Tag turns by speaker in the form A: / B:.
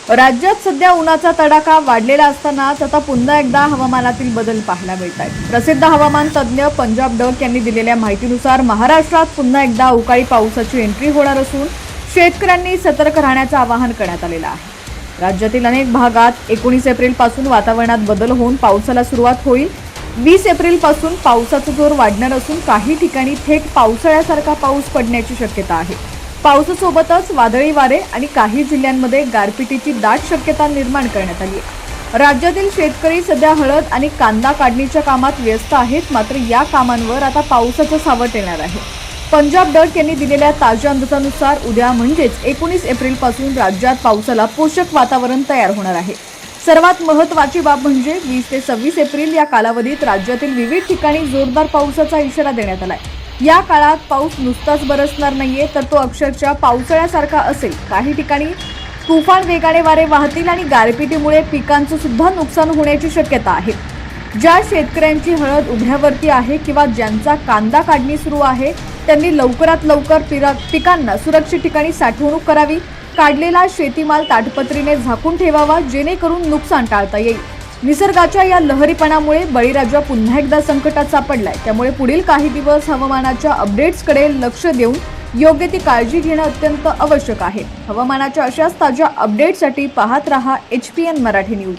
A: राज्यात सध्या उन्हाचा तडाखा वाढलेला असतानाच आता पुन्हा एकदा हवामानातील बदल पाहायला मिळत आहेत। प्रसिद्ध हवामान तज्ज्ञ पंजाब डक यांनी दिलेल्या माहितीनुसार महाराष्ट्रात पुन्हा एकदा अवकाळी पावसाची एंट्री होणार असून शेतकऱ्यांनी सतर्क राहण्याचं आवाहन करण्यात आलेलं आहे। राज्यातील अनेक भागात 19 एप्रिल पासून वातावरणात बदल होऊन पावसाला सुरुवात होईल। 20 एप्रिल पासून पावसाचा जोर वाढणार असून काही ठिकाणी थेट पावसाळ्यासारखा पाऊस पडण्याची शक्यता आहे। पावसासोबतच वादळी वारे आणि काही जिल्ह्यांमध्ये गारपिटीची दाट शक्यता निर्माण करण्यात आली आहे। राज्यातील शेतकरी सध्या हळद आणि कांदा काढणीच्या कामात व्यस्त आहेत, मात्र या कामांवर आता पावसाचं सावट येणार आहे। पंजाब डक यांनी दिलेल्या ताज्या अंदाजानुसार उद्या म्हणजेच 19 एप्रिल पासून राज्यात पावसाला पोषक वातावरण तयार होणार आहे। सर्वात महत्त्वाची बाब म्हणजे 20 ते 26 एप्रिल या कालावधीत राज्यातील विविध ठिकाणी जोरदार पावसाचा इशारा देण्यात आलाय। या काळात पाऊस नुसताच बरसणार नाहीये, तर तो अक्षरशः पावसाळ्यासारखा असेल। काही ठिकाणी तुफान वेगाने वारे वाहतील आणि गारपिटीमुळे पिकांचं सुद्धा नुकसान होण्याची शक्यता आहे। ज्या शेतकऱ्यांची हळद उभ्यावरती आहे किंवा ज्यांचा कांदा काढणी सुरू आहे, त्यांनी लवकरात लवकर पिकांना सुरक्षित ठिकाणी साठवणूक करावी। काढलेला शेतीमाल ताटपत्रीने झाकून ठेवावा, जेणेकरून नुकसान टाळता येईल। निसर्गाच्या या लहरीपणामुळे बळीराजा पुन्हा एकदा संकटात सापडलाय, त्यामुळे पुढील काही दिवस हवामानाच्या अपडेट्सकडे लक्ष देऊन योग्य ती काळजी घेणं अत्यंत आवश्यक आहे। हवामानाच्या अशाच ताज्या अपडेट्ससाठी पाहत रहा HPN मराठी न्यूज।